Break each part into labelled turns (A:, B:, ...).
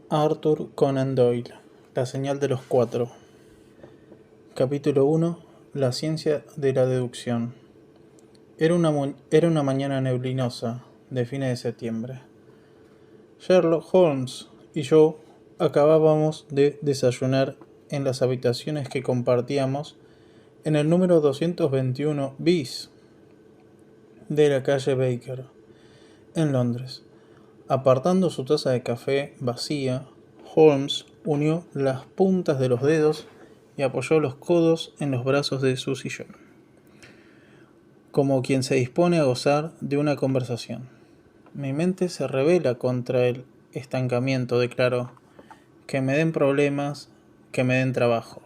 A: Arthur Conan Doyle, La señal de los cuatro. Capítulo 1. La ciencia de la deducción. Era una mañana neblinosa de fines de septiembre. Sherlock Holmes y yo acabábamos de desayunar en las habitaciones que compartíamos en el número 221 bis de la calle Baker, en Londres. Apartando su taza de café vacía, Holmes unió las puntas de los dedos y apoyó los codos en los brazos de su sillón, como quien se dispone a gozar de una conversación. Mi mente se rebela contra el estancamiento, declaró. Que me den problemas, que me den trabajo.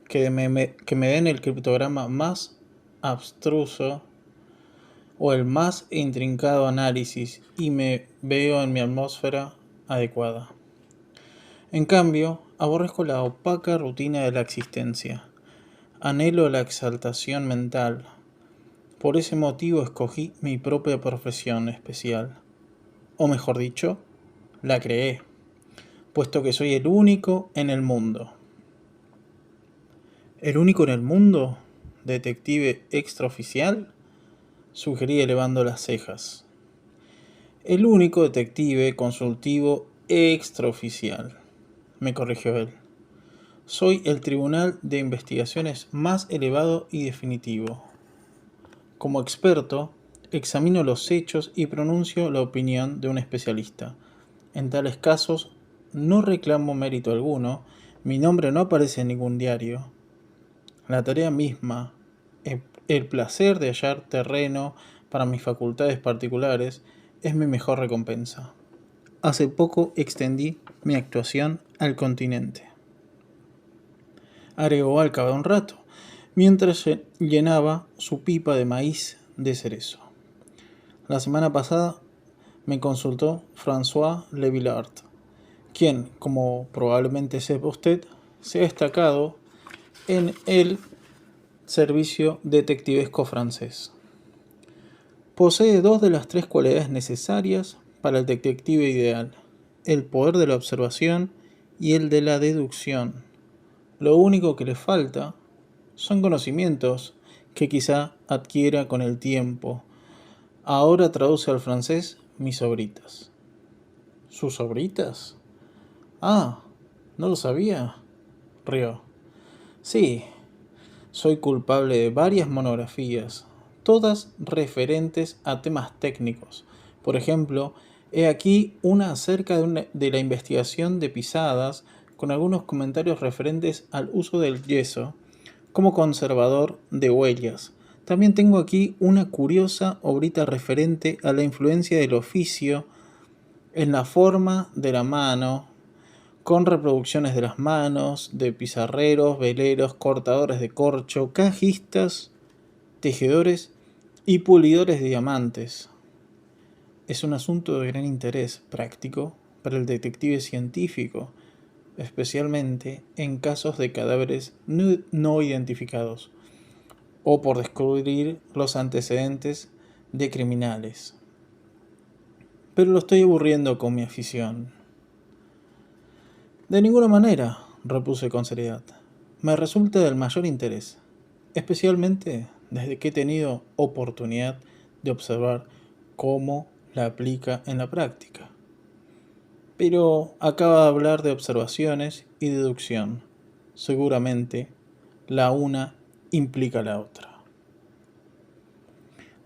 A: Que me den el criptograma más abstruso o el más intrincado análisis y me veo en mi atmósfera adecuada. En cambio, aborrezco la opaca rutina de la existencia. Anhelo la exaltación mental. Por ese motivo escogí mi propia profesión especial. O mejor dicho, la creé, puesto que soy el único en el mundo. ¿El único en el mundo? ¿Detective extraoficial?, sugerí elevando las cejas. El único detective consultivo extraoficial, me corrigió él. Soy el tribunal de investigaciones más elevado y definitivo. Como experto, examino los hechos y pronuncio la opinión de un especialista. En tales casos, no reclamo mérito alguno, mi nombre no aparece en ningún diario. La tarea misma, el placer de hallar terreno para mis facultades particulares, es mi mejor recompensa. Hace poco extendí mi actuación al continente, agregó al cabo de un rato, mientras llenaba su pipa de maíz de cerezo. La semana pasada me consultó François Le Villard, quien, como probablemente sepa usted, se ha destacado en el servicio detectivesco francés. Posee dos de las tres cualidades necesarias para el detective ideal: el poder de la observación y el de la deducción. Lo único que le falta son conocimientos que quizá adquiera con el tiempo. Ahora traduce al francés mis sobritas. ¿Sus sobritas? Ah, ¿no lo sabía?, rió. Sí, soy culpable de varias monografías, todas referentes a temas técnicos. Por ejemplo, he aquí una acerca de la investigación de pisadas, con algunos comentarios referentes al uso del yeso como conservador de huellas. También tengo aquí una curiosa obrita referente a la influencia del oficio en la forma de la mano, con reproducciones de las manos, de pizarreros, veleros, cortadores de corcho, cajistas, tejedores y pulidores de diamantes. Es un asunto de gran interés práctico para el detective científico, especialmente en casos de cadáveres no identificados o por descubrir los antecedentes de criminales. Pero lo estoy aburriendo con mi afición. De ninguna manera, repuse con seriedad. Me resulta del mayor interés, especialmente desde que he tenido oportunidad de observar cómo la aplica en la práctica. Pero acaba de hablar de observaciones y deducción. Seguramente la una implica la otra.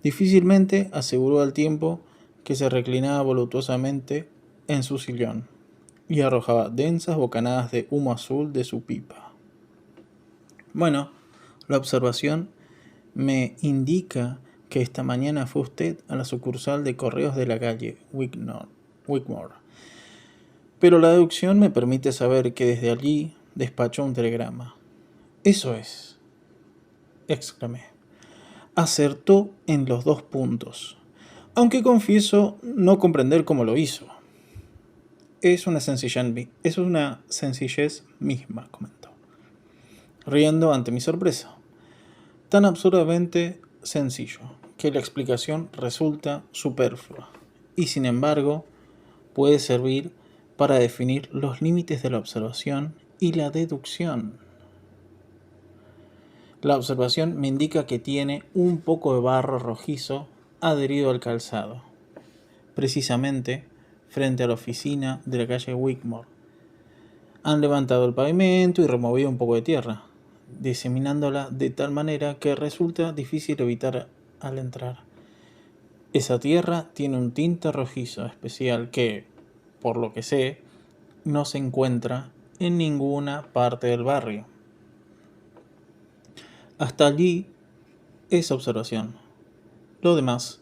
A: Difícilmente, aseguró al tiempo que se reclinaba voluptuosamente en su sillón y arrojaba densas bocanadas de humo azul de su pipa. Bueno, la observación me indica que esta mañana fue usted a la sucursal de correos de la calle Wigmore. Pero la deducción me permite saber que desde allí despachó un telegrama. Eso es, exclamé. Acertó en los dos puntos, aunque confieso no comprender cómo lo hizo. Es una sencillez misma, comentó, riendo ante mi sorpresa. Tan absurdamente sencillo que la explicación resulta superflua y sin embargo puede servir para definir los límites de la observación y la deducción. La observación me indica que tiene un poco de barro rojizo adherido al calzado, precisamente frente a la oficina de la calle Wigmore. Han levantado el pavimento y removido un poco de tierra, diseminándola de tal manera que resulta difícil evitar al entrar. Esa tierra tiene un tinte rojizo especial que, por lo que sé, no se encuentra en ninguna parte del barrio. Hasta allí es observación. Lo demás,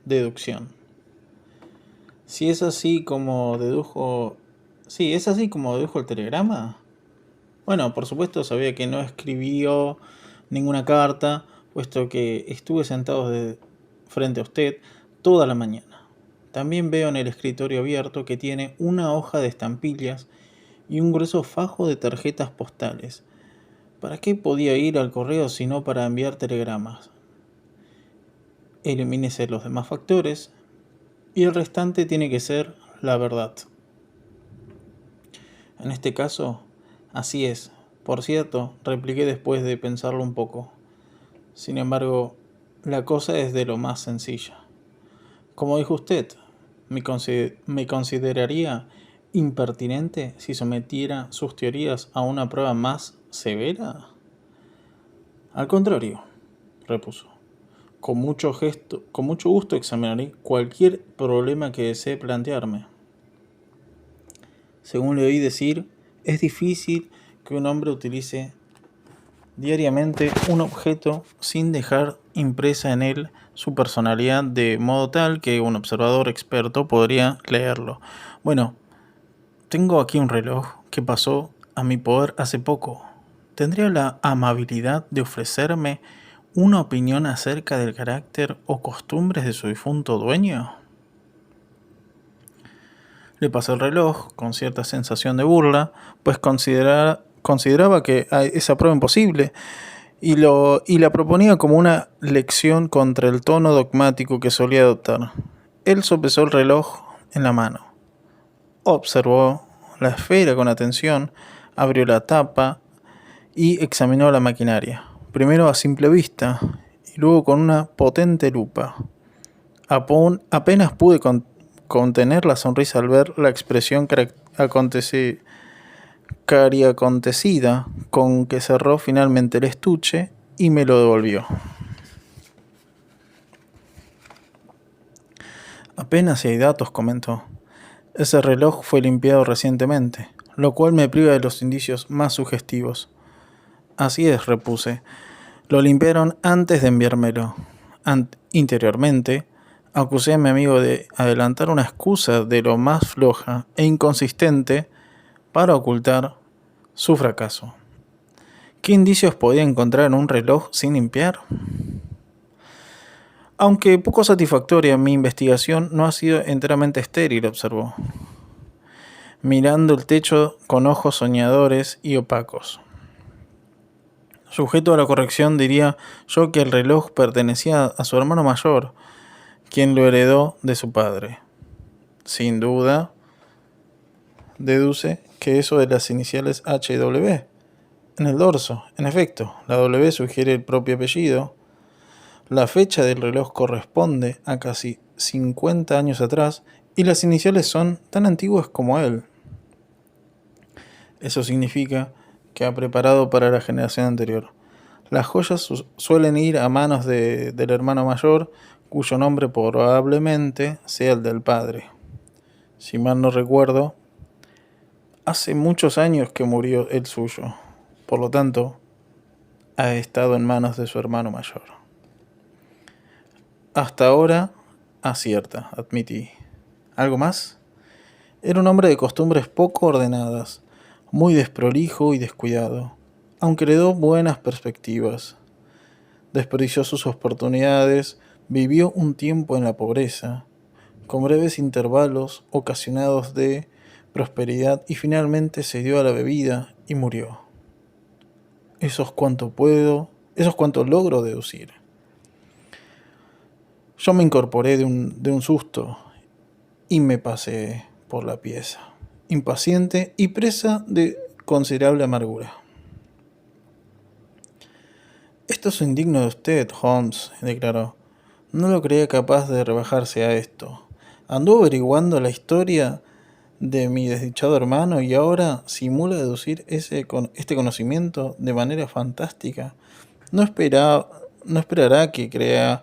A: deducción. Si es así como dedujo el telegrama. Bueno, por supuesto sabía que no escribió ninguna carta, puesto que estuve sentado frente a usted toda la mañana. También veo en el escritorio abierto que tiene una hoja de estampillas y un grueso fajo de tarjetas postales. ¿Para qué podía ir al correo si no para enviar telegramas? Elimínese los demás factores y el restante tiene que ser la verdad. En este caso, así es. Por cierto, repliqué después de pensarlo un poco. Sin embargo, la cosa es de lo más sencilla. Como dijo usted, me consideraría impertinente si sometiera sus teorías a una prueba más severa. Al contrario, repuso. Con mucho gusto examinaré cualquier problema que desee plantearme. Según le oí decir, es difícil que un hombre utilice diariamente un objeto sin dejar impresa en él su personalidad de modo tal que un observador experto podría leerlo. Bueno, tengo aquí un reloj que pasó a mi poder hace poco. ¿Tendría la amabilidad de ofrecerme una opinión acerca del carácter o costumbres de su difunto dueño? Le pasé el reloj con cierta sensación de burla, pues consideraba que esa prueba imposible y la proponía como una lección contra el tono dogmático que solía adoptar. Él sopesó el reloj en la mano, observó la esfera con atención, abrió la tapa y examinó la maquinaria, primero a simple vista y luego con una potente lupa. Apenas pude contener la sonrisa al ver la expresión cariacontecida con que cerró finalmente el estuche y me lo devolvió. Apenas hay datos, comentó. Ese reloj fue limpiado recientemente, lo cual me priva de los indicios más sugestivos. Así es, repuse. Lo limpiaron antes de enviármelo. Interiormente, acusé a mi amigo de adelantar una excusa de lo más floja e inconsistente para ocultar su fracaso. ¿Qué indicios podía encontrar en un reloj sin limpiar? Aunque poco satisfactoria, mi investigación no ha sido enteramente estéril, observó, mirando el techo con ojos soñadores y opacos. Sujeto a la corrección, diría yo que el reloj pertenecía a su hermano mayor, quien lo heredó de su padre. Sin duda, deduce que eso de las iniciales HW en el dorso. En efecto, la W sugiere el propio apellido. La fecha del reloj corresponde a casi 50 años atrás y las iniciales son tan antiguas como él. Eso significa que ha preparado para la generación anterior. Las joyas suelen ir a manos del hermano mayor, cuyo nombre probablemente sea el del padre. Si mal no recuerdo, hace muchos años que murió el suyo. Por lo tanto, ha estado en manos de su hermano mayor. Hasta ahora, acierta, admití. ¿Algo más? Era un hombre de costumbres poco ordenadas, muy desprolijo y descuidado, aunque heredó buenas perspectivas. Desperdició sus oportunidades, vivió un tiempo en la pobreza, con breves intervalos ocasionados de prosperidad y finalmente se dio a la bebida y murió. Eso es cuanto logro deducir. Yo me incorporé de un susto y me pasé por la pieza. impaciente y presa de considerable amargura. Esto es indigno de usted, Holmes, declaró. No lo creía capaz de rebajarse a esto. Anduvo averiguando la historia de mi desdichado hermano y ahora simula deducir este conocimiento de manera fantástica. No esperará que crea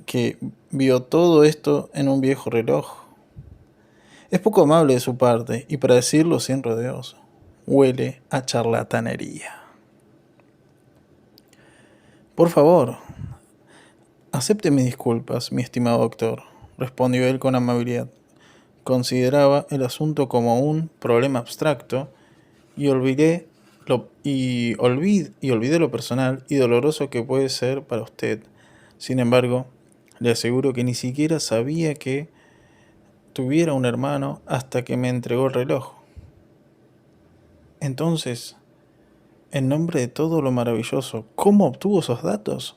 A: que vio todo esto en un viejo reloj. Es poco amable de su parte, y para decirlo sin rodeos, huele a charlatanería. Por favor, acepte mis disculpas, mi estimado doctor, respondió él con amabilidad. Consideraba el asunto como un problema abstracto y olvidé lo personal y doloroso que puede ser para usted. Sin embargo, le aseguro que ni siquiera sabía que tuviera un hermano hasta que me entregó el reloj. Entonces, en nombre de todo lo maravilloso, ¿cómo obtuvo esos datos?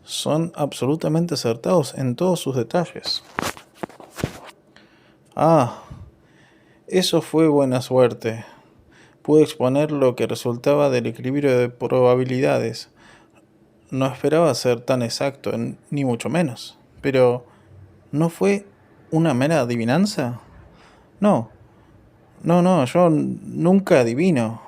A: Son absolutamente acertados en todos sus detalles. Ah, eso fue buena suerte. Pude exponer lo que resultaba del equilibrio de probabilidades. No esperaba ser tan exacto, ni mucho menos. Pero, ¿no fue una mera adivinanza? No, no, yo nunca adivino.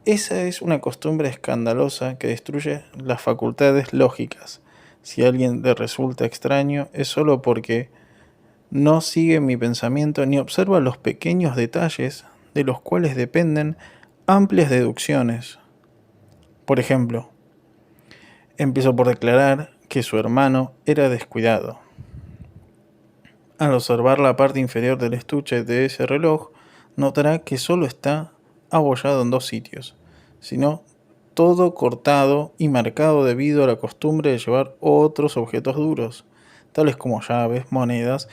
A: Esa es una costumbre escandalosa que destruye las facultades lógicas. Si a alguien le resulta extraño, es solo porque no sigue mi pensamiento ni observa los pequeños detalles de los cuales dependen amplias deducciones. Por ejemplo, empezó por declarar que su hermano era descuidado. Al observar la parte inferior del estuche de ese reloj, notará que solo está abollado en 2 sitios, sino todo cortado y marcado debido a la costumbre de llevar otros objetos duros, tales como llaves, monedas,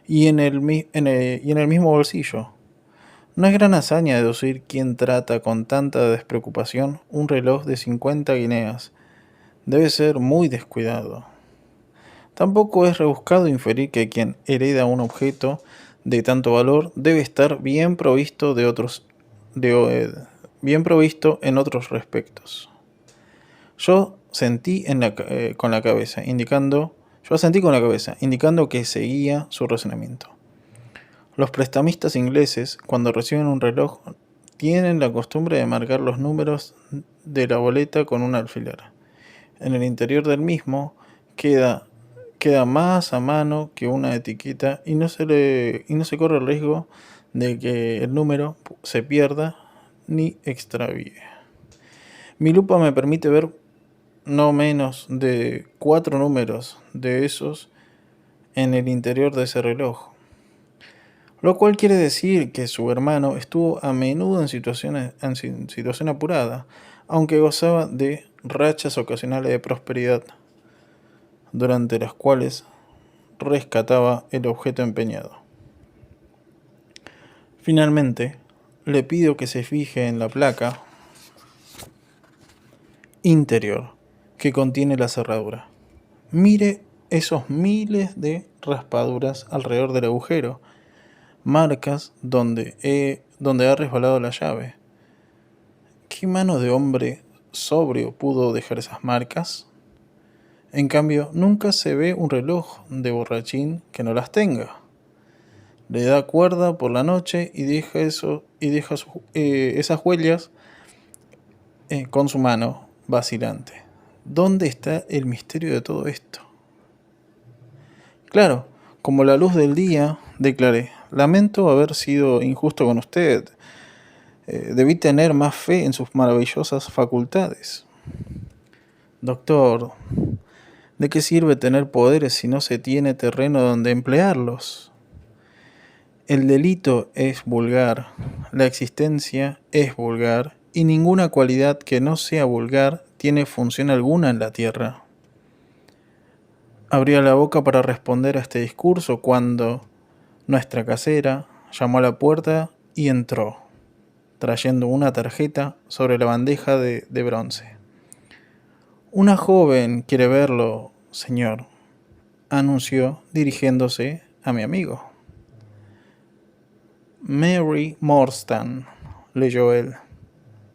A: y en el mismo bolsillo. No es gran hazaña deducir quién trata con tanta despreocupación un reloj de 50 guineas. Debe ser muy descuidado. Tampoco es rebuscado inferir que quien hereda un objeto de tanto valor debe estar bien provisto bien provisto en otros respectos. Yo asentí con la cabeza, indicando que seguía su razonamiento. Los prestamistas ingleses, cuando reciben un reloj, tienen la costumbre de marcar los números de la boleta con un alfiler. En el interior del mismo queda más a mano que una etiqueta y no se corre el riesgo de que el número se pierda ni extravíe. Mi lupa me permite ver no menos de 4 números de esos en el interior de ese reloj, lo cual quiere decir que su hermano estuvo a menudo en situación apurada, aunque gozaba de rachas ocasionales de prosperidad, durante las cuales rescataba el objeto empeñado. Finalmente, le pido que se fije en la placa interior que contiene la cerradura. Mire esos miles de raspaduras alrededor del agujero, marcas donde ha resbalado la llave. ¿Qué mano de hombre sobrio pudo dejar esas marcas? En cambio, nunca se ve un reloj de borrachín que no las tenga. Le da cuerda por la noche y deja esas huellas con su mano vacilante. ¿Dónde está el misterio de todo esto? Claro, como la luz del día, declaré. Lamento haber sido injusto con usted. Debí tener más fe en sus maravillosas facultades. Doctor, ¿de qué sirve tener poderes si no se tiene terreno donde emplearlos? El delito es vulgar, la existencia es vulgar, y ninguna cualidad que no sea vulgar tiene función alguna en la tierra. Abría la boca para responder a este discurso cuando nuestra casera llamó a la puerta y entró, trayendo una tarjeta sobre la bandeja de bronce. Una joven quiere verlo, señor, anunció dirigiéndose a mi amigo. Mary Morstan, leyó él.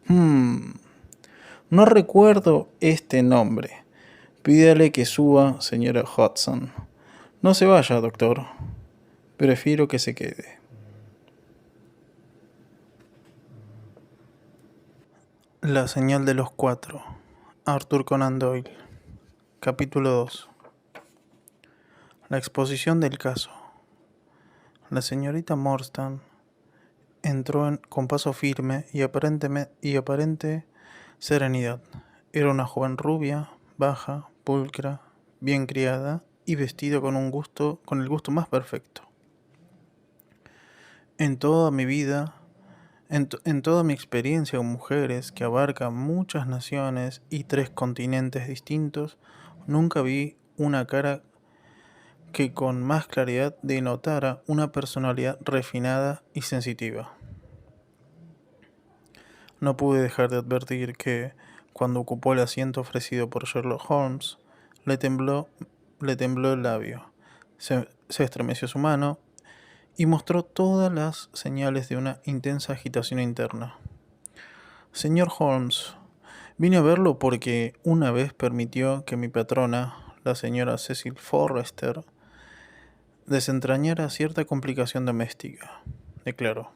A: No recuerdo este nombre. Pídale que suba, señora Hudson. No se vaya, doctor. Prefiero que se quede. La señal de los cuatro. Arthur Conan Doyle. Capítulo 2. La exposición del caso. La señorita Morstan entró con paso firme y aparente serenidad. Era una joven rubia, baja, pulcra, bien criada y vestida con el gusto más perfecto. En toda mi vida, en toda mi experiencia con mujeres que abarcan muchas naciones y 3 continentes distintos, nunca vi una cara que con más claridad denotara una personalidad refinada y sensitiva. No pude dejar de advertir que, cuando ocupó el asiento ofrecido por Sherlock Holmes, le tembló el labio, se estremeció su mano y mostró todas las señales de una intensa agitación interna. Señor Holmes, vine a verlo porque una vez permitió que mi patrona, la señora Cecil Forrester, desentrañara cierta complicación doméstica, declaró.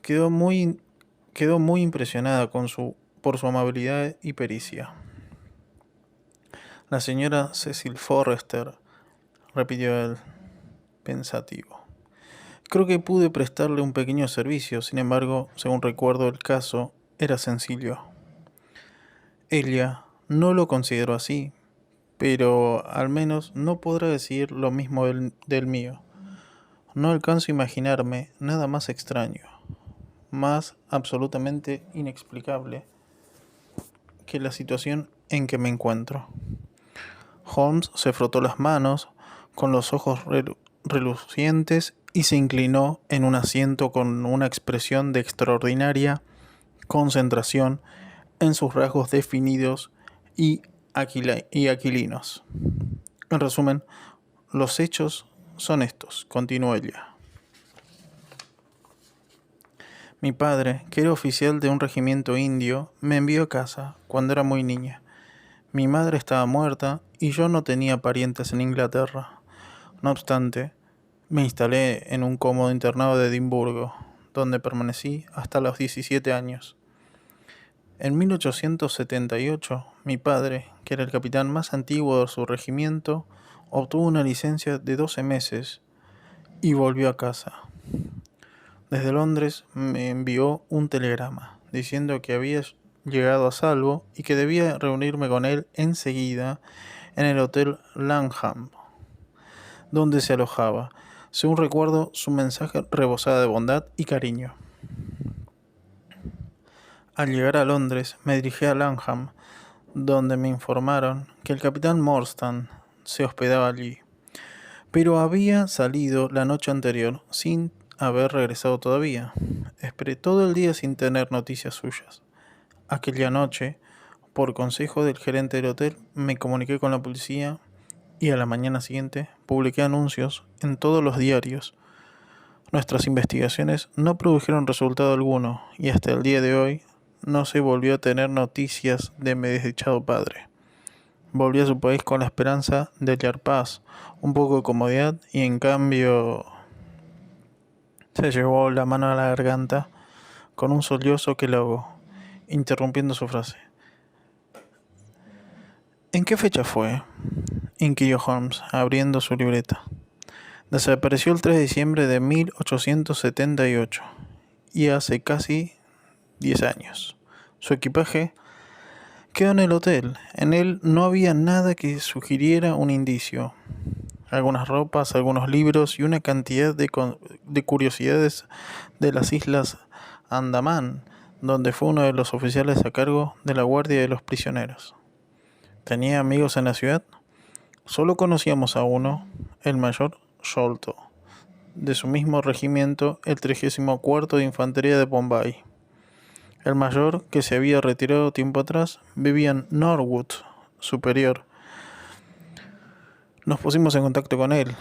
A: Quedó muy impresionada por su amabilidad y pericia. La señora Cecil Forrester, repitió él, pensativo. Creo que pude prestarle un pequeño servicio, sin embargo, según recuerdo el caso, era sencillo. Ella no lo consideró así, pero al menos no podrá decir lo mismo del mío. No alcanzo a imaginarme nada más extraño, más absolutamente inexplicable que la situación en que me encuentro. Holmes se frotó las manos con los ojos relucientes y se inclinó en un asiento con una expresión de extraordinaria concentración en sus rasgos definidos y aquilinos. En resumen, los hechos son estos, continuó ella. Mi padre, que era oficial de un regimiento indio, me envió a casa cuando era muy niña. Mi madre estaba muerta y yo no tenía parientes en Inglaterra. No obstante, me instalé en un cómodo internado de Edimburgo, donde permanecí hasta los 17 años. En 1878, mi padre, que era el capitán más antiguo de su regimiento, obtuvo una licencia de 12 meses y volvió a casa. Desde Londres me envió un telegrama diciendo que había llegado a salvo y que debía reunirme con él enseguida en el Hotel Langham, donde se alojaba. Según recuerdo, su mensaje rebosaba de bondad y cariño. Al llegar a Londres, me dirigí a Langham, donde me informaron que el capitán Morstan se hospedaba allí, pero había salido la noche anterior sin haber regresado todavía. Esperé todo el día sin tener noticias suyas. Aquella noche, por consejo del gerente del hotel, me comuniqué con la policía y a la mañana siguiente publiqué anuncios en todos los diarios. Nuestras investigaciones no produjeron resultado alguno y hasta el día de hoy no se volvió a tener noticias de mi desdichado padre. Volví a su país con la esperanza de hallar paz, un poco de comodidad y en cambio se llevó la mano a la garganta con un sollozo que lo ahogó, interrumpiendo su frase. ¿En qué fecha fue?, inquirió Holmes, abriendo su libreta. Desapareció el 3 de diciembre de 1878 y hace casi 10 años. Su equipaje quedó en el hotel. En él no había nada que sugiriera un indicio. Algunas ropas, algunos libros y una cantidad de curiosidades de las islas Andamán, donde fue uno de los oficiales a cargo de la guardia de los prisioneros. ¿Tenía amigos en la ciudad? Solo conocíamos a uno, el mayor Sholto, de su mismo regimiento, el 34º de Infantería de Bombay. El mayor, que se había retirado tiempo atrás, vivía en Norwood Superior. Nos pusimos en contacto con él.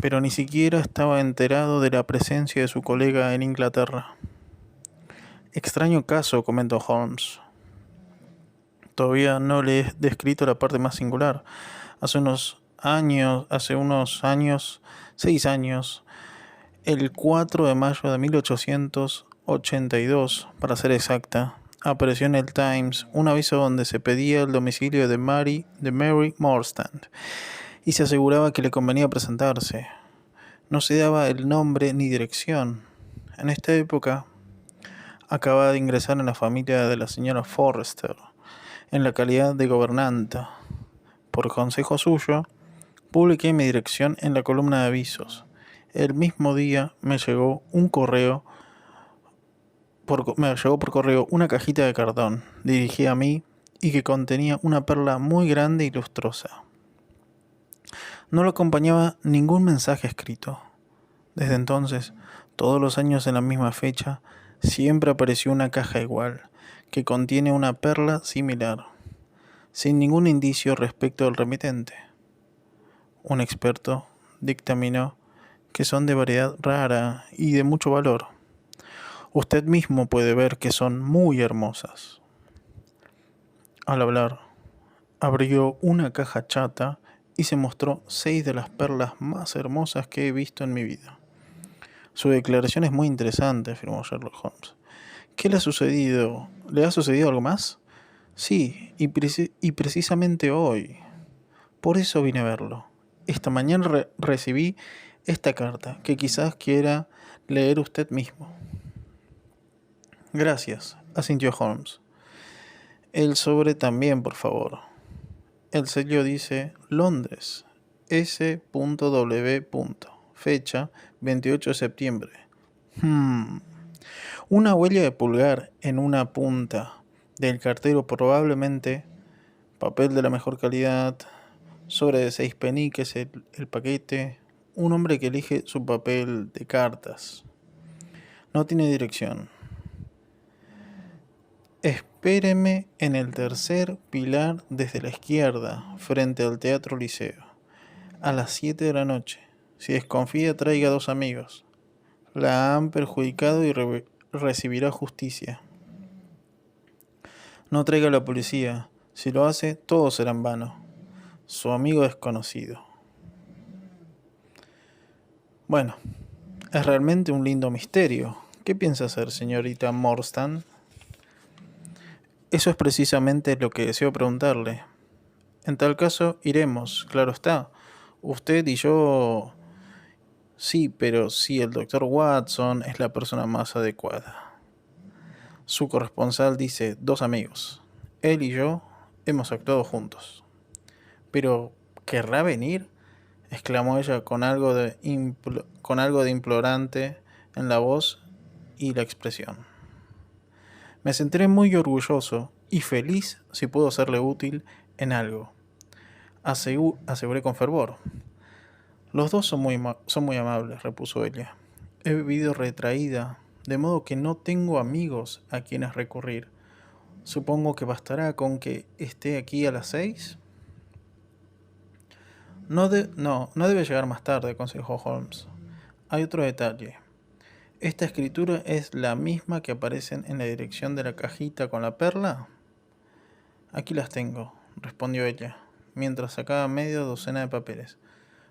A: pero ni siquiera estaba enterado de la presencia de su colega en Inglaterra. Extraño caso, comentó Holmes. Todavía no le he descrito la parte más singular. Hace unos años, 6 años, el 4 de mayo de 1882, para ser exacta, apareció en el Times un aviso donde se pedía el domicilio de Mary Morstan y se aseguraba que le convenía presentarse. No se daba el nombre ni dirección. En esta época, acababa de ingresar en la familia de la señora Forrester, en la calidad de gobernanta. Por consejo suyo, publiqué mi dirección en la columna de avisos. El mismo día me llegó por correo una cajita de cartón dirigida a mí y que contenía una perla muy grande y lustrosa. No lo acompañaba ningún mensaje escrito. Desde entonces, todos los años en la misma fecha, siempre apareció una caja igual, que contiene una perla similar, sin ningún indicio respecto del remitente. Un experto dictaminó que son de variedad rara y de mucho valor. Usted mismo puede ver que son muy hermosas. Al hablar, abrió una caja chata y se mostró 6 de las perlas más hermosas que he visto en mi vida. Su declaración es muy interesante, afirmó Sherlock Holmes. ¿Qué le ha sucedido? ¿Le ha sucedido algo más? Sí, y precisamente hoy. Por eso vine a verlo. Esta mañana recibí esta carta, que quizás quiera leer usted mismo. Gracias, asintió Holmes. El sobre también, por favor. El sello dice Londres, S.W. Fecha 28 de septiembre. Una huella de pulgar en una punta del cartero, probablemente papel de la mejor calidad, sobre de 6 peniques el paquete, un hombre que elige su papel de cartas. No tiene dirección. Espéreme en el tercer pilar desde la izquierda, frente al Teatro Liceo, a las 7 de la noche. Si desconfía, traiga 2 amigos. La han perjudicado y recibirá justicia. No traiga a la policía. Si lo hace, todo será en vano. Su amigo desconocido. Bueno, es realmente un lindo misterio. ¿Qué piensa hacer, señorita Morstan? Eso es precisamente lo que deseo preguntarle. En tal caso, iremos, claro está. Usted y yo... Sí, pero sí, el doctor Watson es la persona más adecuada. Su corresponsal dice 2 amigos. Él y yo hemos actuado juntos. Pero, ¿querrá venir? Exclamó ella con algo de implorante en la voz y la expresión. Me sentiré muy orgulloso y feliz si puedo serle útil en algo, aseguré con fervor. Los dos son muy amables, repuso ella. He vivido retraída, de modo que no tengo amigos a quienes recurrir. Supongo que bastará con que esté aquí a las 6. No debe llegar más tarde, aconsejó Holmes. Hay otro detalle. ¿Esta escritura es la misma que aparecen en la dirección de la cajita con la perla? Aquí las tengo, respondió ella, mientras sacaba media docena de papeles.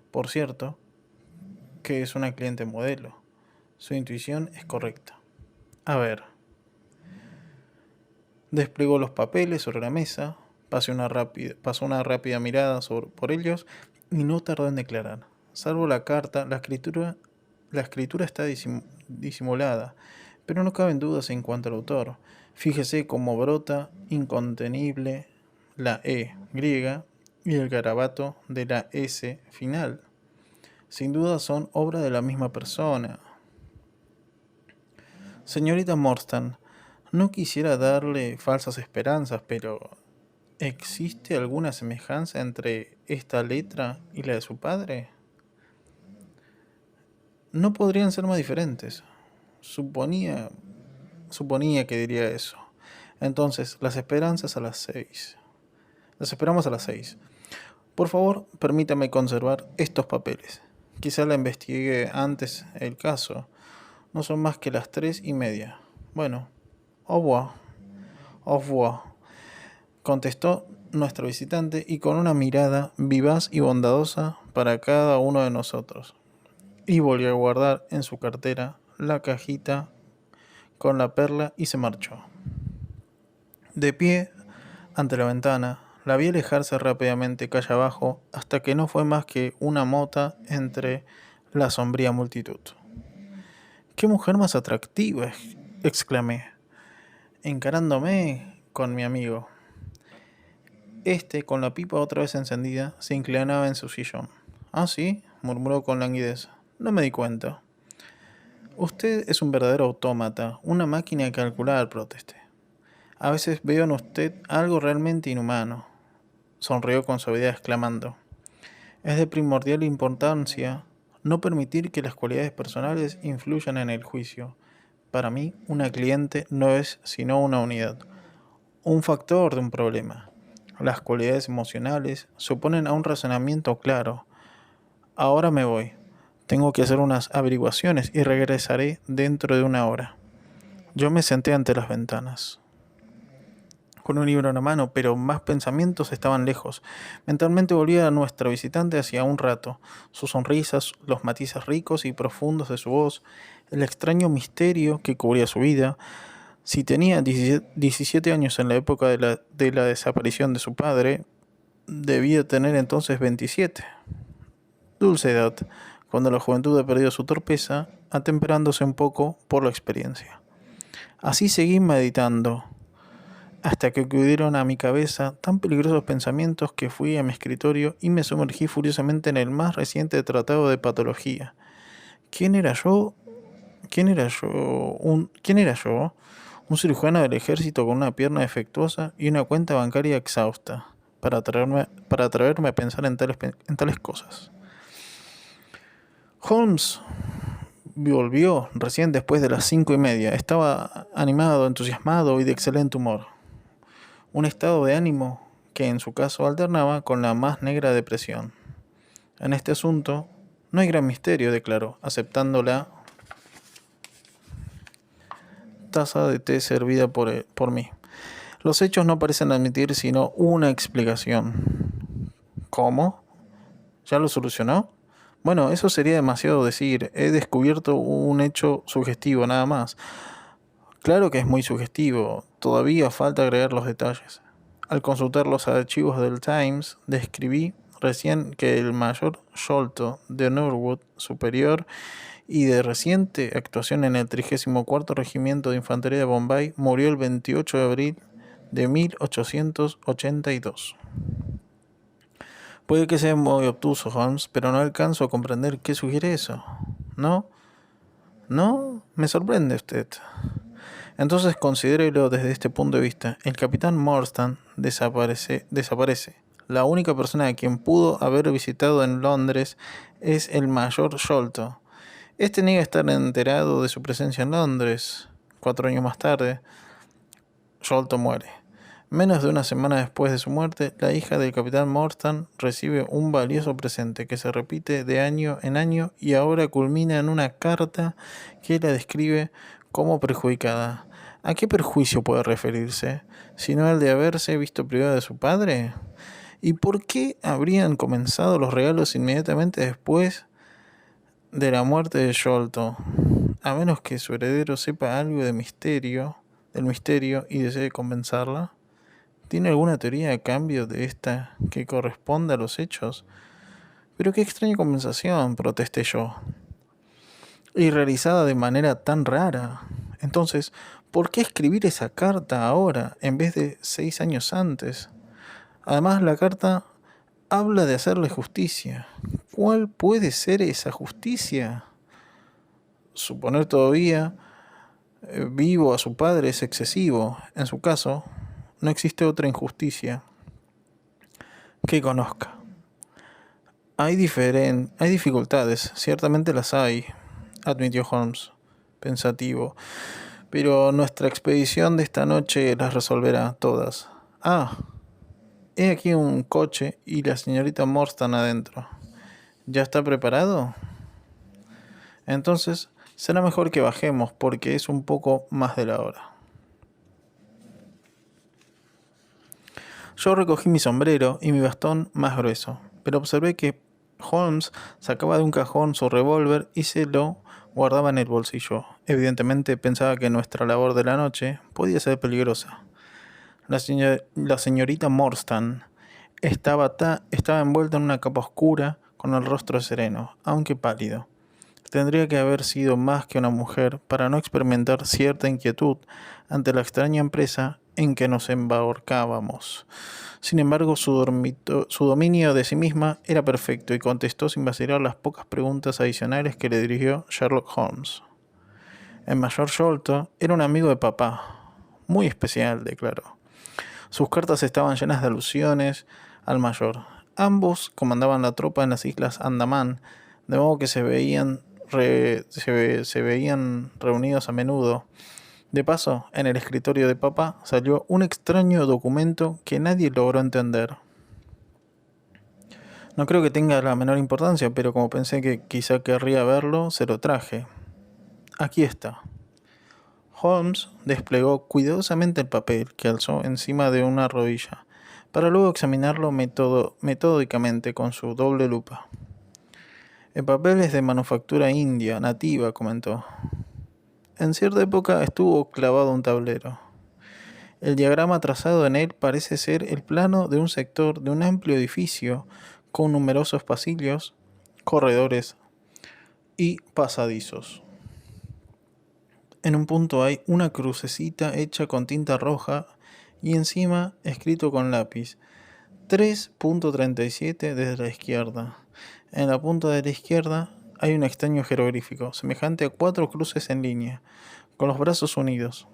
A: Por cierto, que es una cliente modelo. Su intuición es correcta. A ver. Desplegó los papeles sobre la mesa, pasó una rápida mirada por ellos y no tardó en declarar. Salvo la carta, la escritura está disimulada, pero no caben dudas en cuanto al autor. Fíjese cómo brota incontenible la E griega y el garabato de la S final. Sin duda son obra de la misma persona. Señorita Morstan, no quisiera darle falsas esperanzas, pero ¿existe alguna semejanza entre esta letra y la de su padre? No podrían ser más diferentes. Suponía que diría eso. Entonces, las esperamos a las 6. Por favor, permítame conservar estos papeles. Quizá la investigué antes el caso. No son más que las 3:30. Bueno, au revoir, au revoir, contestó nuestro visitante y con una mirada vivaz y bondadosa para cada uno de nosotros. Y volvió a guardar en su cartera la cajita con la perla y se marchó. De pie ante la ventana, la vi alejarse rápidamente calle abajo hasta que no fue más que una mota entre la sombría multitud. ¡Qué mujer más atractiva!, exclamé, encarándome con mi amigo. Con la pipa otra vez encendida, se inclinaba en su sillón. «¿Ah, sí?», murmuró con languidez. «No me di cuenta». «Usted es un verdadero autómata, una máquina de calcular», protesté. «A veces veo en usted algo realmente inhumano», sonrió con suavidad exclamando. «Es de primordial importancia no permitir que las cualidades personales influyan en el juicio. Para mí, una cliente no es sino una unidad, un factor de un problema. Las cualidades emocionales se oponen a un razonamiento claro. Ahora me voy. Tengo que hacer unas averiguaciones y regresaré dentro de una hora». Yo me senté ante las ventanas, con un libro en la mano, pero más pensamientos estaban lejos. Mentalmente volvía a nuestro visitante hacía un rato. Sus sonrisas, los matices ricos y profundos de su voz, el extraño misterio que cubría su vida. Si tenía 17 años en la época de la desaparición de su padre, debía tener entonces 27. Dulce edad, cuando la juventud ha perdido su torpeza, atemperándose un poco por la experiencia. Así seguí meditando, hasta que acudieron a mi cabeza tan peligrosos pensamientos que fui a mi escritorio y me sumergí furiosamente en el más reciente tratado de patología. ¿Quién era yo? ¿Quién era yo? Un cirujano del ejército con una pierna defectuosa y una cuenta bancaria exhausta, para atreverme a pensar en tales cosas. Holmes volvió recién después de las 5:30. Estaba animado, entusiasmado y de excelente humor. Un estado de ánimo que en su caso alternaba con la más negra depresión. «En este asunto no hay gran misterio», declaró, aceptando la taza de té servida por mí. «Los hechos no parecen admitir sino una explicación». «¿Cómo? ¿Ya lo solucionó?». «Bueno, eso sería demasiado decir. He descubierto un hecho sugestivo, nada más». «Claro que es muy sugestivo. Todavía falta agregar los detalles». Al consultar los archivos del Times, describí recién que el mayor Sholto de Norwood, superior y de reciente actuación en el 34º Regimiento de Infantería de Bombay, murió el 28 de abril de 1882. Puede que sea muy obtuso, Holmes, pero no alcanzo a comprender qué sugiere eso. ¿No? ¿No? Me sorprende usted. Entonces considérelo desde este punto de vista. El capitán Morstan desaparece. La única persona a quien pudo haber visitado en Londres es el mayor Sholto. Este niega estar enterado de su presencia en Londres. 4 años más tarde, Sholto muere. Menos de una semana después de su muerte, la hija del capitán Morstan recibe un valioso presente que se repite de año en año y ahora culmina en una carta que la describe como perjudicada. ¿A qué perjuicio puede referirse? ¿Sino al de haberse visto privada de su padre? ¿Y por qué habrían comenzado los regalos inmediatamente después de la muerte de Sholto? A menos que su heredero sepa algo del misterio y desee compensarla. ¿Tiene alguna teoría a cambio de esta que corresponda a los hechos? Pero qué extraña compensación, protesté yo. Y realizada de manera tan rara. Entonces, ¿por qué escribir esa carta ahora en vez de 6 años antes? Además, la carta habla de hacerle justicia. ¿Cuál puede ser esa justicia? Suponer todavía vivo a su padre es excesivo. En su caso, no existe otra injusticia que conozca. Hay dificultades, ciertamente las hay, admitió Holmes, pensativo, pero nuestra expedición de esta noche las resolverá todas. Ah, he aquí un coche y la señorita Morstan adentro. ¿Ya está preparado? Entonces, será mejor que bajemos porque es un poco más de la hora. Yo recogí mi sombrero y mi bastón más grueso, pero observé que Holmes sacaba de un cajón su revólver y se lo guardaba en el bolsillo. Evidentemente pensaba que nuestra labor de la noche podía ser peligrosa. La señorita Morstan estaba envuelta en una capa oscura con el rostro sereno, aunque pálido. Tendría que haber sido más que una mujer para no experimentar cierta inquietud ante la extraña empresa en que nos embarcábamos. Sin embargo, su dominio de sí misma era perfecto y contestó sin vacilar las pocas preguntas adicionales que le dirigió Sherlock Holmes. El mayor Sholto era un amigo de papá, muy especial, declaró. Sus cartas estaban llenas de alusiones al mayor. Ambos comandaban la tropa en las islas Andamán, de modo que se veían reunidos a menudo. De paso, en el escritorio de papá salió un extraño documento que nadie logró entender. No creo que tenga la menor importancia, pero como pensé que quizá querría verlo, se lo traje. Aquí está. Holmes desplegó cuidadosamente el papel que alzó encima de una rodilla, para luego examinarlo metódicamente con su doble lupa. El papel es de manufactura india, nativa, comentó. En cierta época estuvo clavado un tablero. El diagrama trazado en él parece ser el plano de un sector de un amplio edificio con numerosos pasillos, corredores y pasadizos. En un punto hay una crucecita hecha con tinta roja y encima escrito con lápiz 3.37 desde la izquierda. En la punta de la izquierda hay un extraño jeroglífico, semejante a 4 cruces en línea, con los brazos unidos.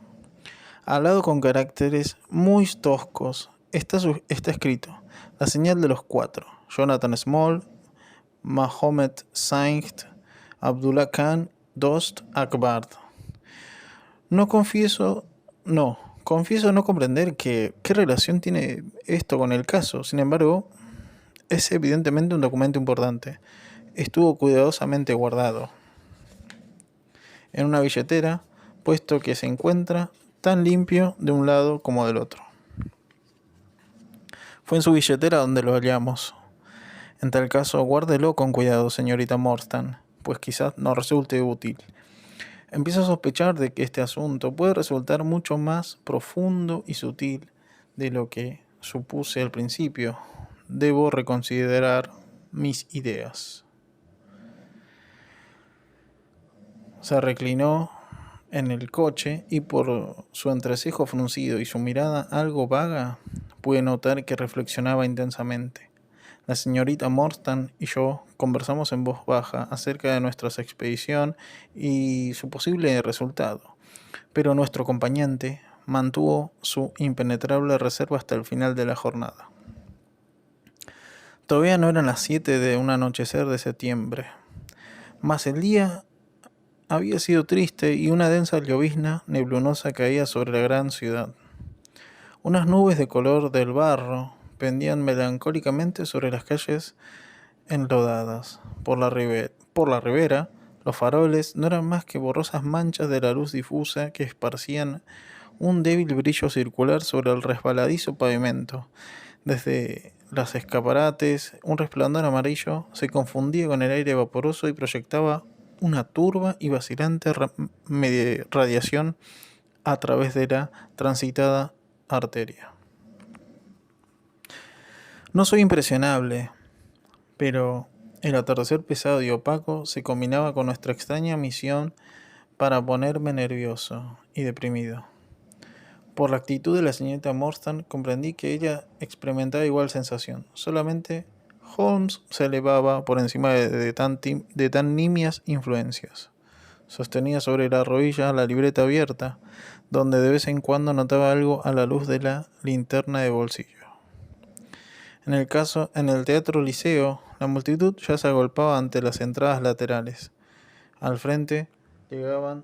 A: Al lado con caracteres muy toscos está escrito la señal de los 4. Jonathan Small, Mahomet Saint, Abdullah Khan, Dost Akbar. Confieso no comprender qué relación tiene esto con el caso. Sin embargo, es evidentemente un documento importante. Estuvo cuidadosamente guardado en una billetera, puesto que se encuentra tan limpio de un lado como del otro. Fue en su billetera donde lo hallamos. En tal caso, guárdelo con cuidado, señorita Morstan, pues quizás no resulte útil. Empiezo a sospechar de que este asunto puede resultar mucho más profundo y sutil de lo que supuse al principio. Debo reconsiderar mis ideas. Se reclinó en el coche y por su entrecejo fruncido y su mirada algo vaga, pude notar que reflexionaba intensamente. La señorita Morstan y yo conversamos en voz baja acerca de nuestra expedición y su posible resultado, pero nuestro acompañante mantuvo su impenetrable reserva hasta el final de la jornada. Todavía no eran las 7 de un anochecer de septiembre, mas el día había sido triste y una densa llovizna neblunosa caía sobre la gran ciudad. Unas nubes de color del barro pendían melancólicamente sobre las calles enlodadas. Por la ribera, los faroles no eran más que borrosas manchas de la luz difusa que esparcían un débil brillo circular sobre el resbaladizo pavimento. Desde los escaparates, un resplandor amarillo se confundía con el aire vaporoso y proyectaba una turba y vacilante radiación a través de la transitada arteria. No soy impresionable, pero el atardecer pesado y opaco se combinaba con nuestra extraña misión para ponerme nervioso y deprimido. Por la actitud de la señorita Morstan comprendí que ella experimentaba igual sensación. Solamente Holmes se elevaba por encima de tan nimias influencias. Sostenía sobre la rodilla la libreta abierta, donde de vez en cuando notaba algo a la luz de la linterna de bolsillo. En el Teatro Liceo, la multitud ya se agolpaba ante las entradas laterales. Al frente llegaban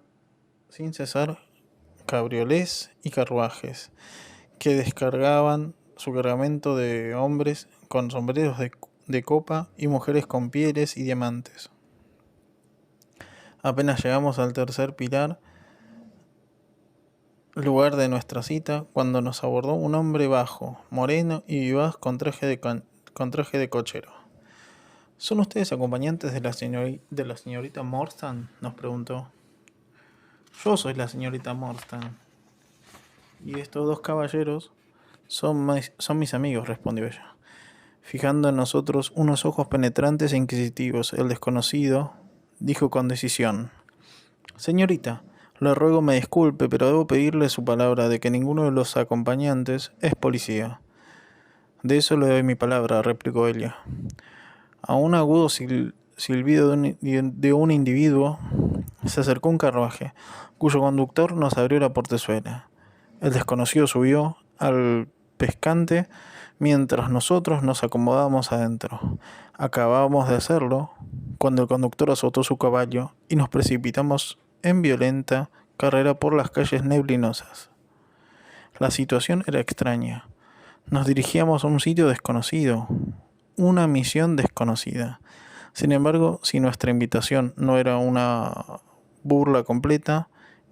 A: sin cesar cabriolés y carruajes, que descargaban su cargamento de hombres con sombreros de copa y mujeres con pieles y diamantes. Apenas llegamos al tercer pilar, lugar de nuestra cita, cuando nos abordó un hombre bajo, moreno y vivaz con traje de cochero. ¿Son ustedes acompañantes de la señorita Morstan?, nos preguntó. Yo soy la señorita Morstan. Y estos dos caballeros son mis amigos, respondió ella, fijando en nosotros unos ojos penetrantes e inquisitivos. El desconocido dijo con decisión: Señorita, le ruego me disculpe, pero debo pedirle su palabra de que ninguno de los acompañantes es policía. De eso le doy mi palabra, replicó ella. A un agudo silbido de un individuo se acercó un carruaje, cuyo conductor nos abrió la portezuela. El desconocido subió al pescante mientras nosotros nos acomodábamos adentro. Acabábamos de hacerlo cuando el conductor azotó su caballo y nos precipitamos en violenta carrera por las calles neblinosas. La situación era extraña. Nos dirigíamos a un sitio desconocido, una misión desconocida. Sin embargo, si nuestra invitación no era una burla completa,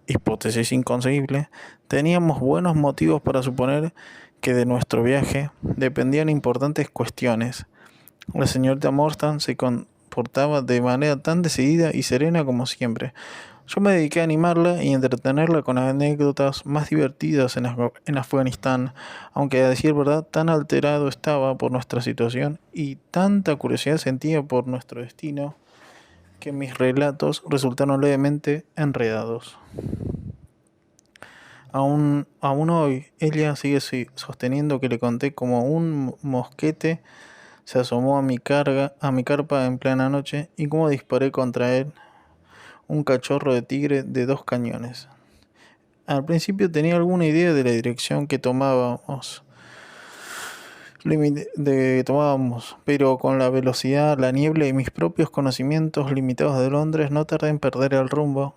A: hipótesis inconcebible, teníamos buenos motivos para suponer que de nuestro viaje dependían importantes cuestiones. La señorita Morstan se comportaba de manera tan decidida y serena como siempre. Yo me dediqué a animarla y entretenerla con anécdotas más divertidas en Afganistán, aunque a decir verdad tan alterado estaba por nuestra situación y tanta curiosidad sentía por nuestro destino que mis relatos resultaron levemente enredados. Aún hoy, ella sigue sosteniendo que le conté como un mosquete se asomó a mi carpa en plena noche y cómo disparé contra él un cachorro de tigre de 2 cañones. Al principio tenía alguna idea de la dirección que tomábamos, pero con la velocidad, la niebla y mis propios conocimientos limitados de Londres no tardé en perder el rumbo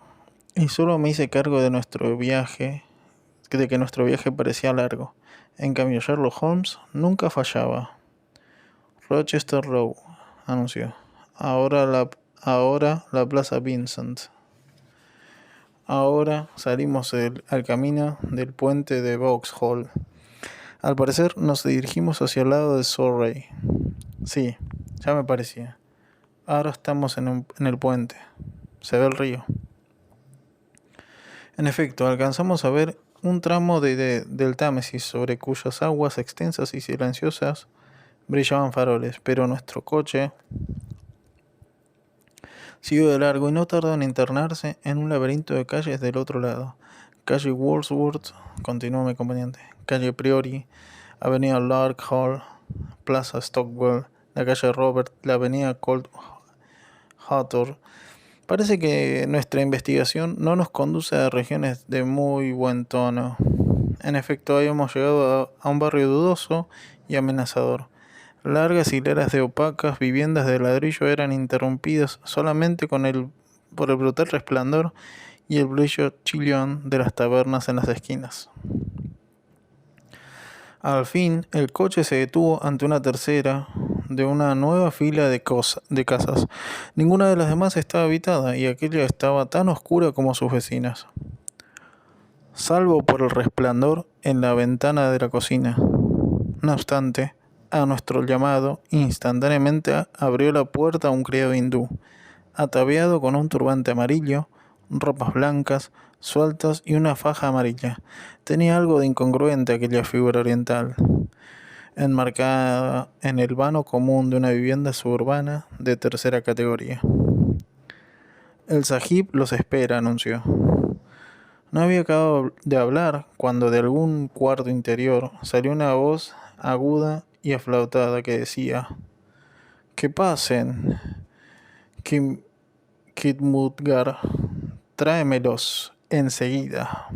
A: y solo me hice cargo de que nuestro viaje parecía largo. En cambio, Sherlock Holmes nunca fallaba. Rochester Row, anunció. Ahora la Plaza Vincent. Ahora salimos al camino del puente de Vauxhall. Al parecer nos dirigimos hacia el lado de Surrey. Sí, ya me parecía. Ahora estamos en el puente. Se ve el río. En efecto, alcanzamos a ver un tramo del Támesis sobre cuyas aguas extensas y silenciosas brillaban faroles, pero nuestro coche siguió de largo y no tardó en internarse en un laberinto de calles del otro lado. Calle Wordsworth, continuó mi acompañante, calle Priori, avenida Lark Hall, plaza Stockwell, la calle Robert, la avenida Cold Hathor. Parece que nuestra investigación no nos conduce a regiones de muy buen tono. En efecto, habíamos llegado a un barrio dudoso y amenazador. Largas hileras de opacas viviendas de ladrillo eran interrumpidas solamente por el brutal resplandor y el brillo chillón de las tabernas en las esquinas. Al fin, el coche se detuvo ante una tercera de una nueva fila de casas. Ninguna de las demás estaba habitada y aquella estaba tan oscura como sus vecinas, salvo por el resplandor en la ventana de la cocina. No obstante, a nuestro llamado, instantáneamente abrió la puerta un criado hindú, ataviado con un turbante amarillo, ropas blancas, sueltas y una faja amarilla. Tenía algo de incongruente aquella figura oriental, enmarcada en el vano común de una vivienda suburbana de tercera categoría. El sahib los espera, anunció. No había acabado de hablar cuando de algún cuarto interior salió una voz aguda y aflautada que decía: «Que pasen, Khidmutgar, tráemelos enseguida».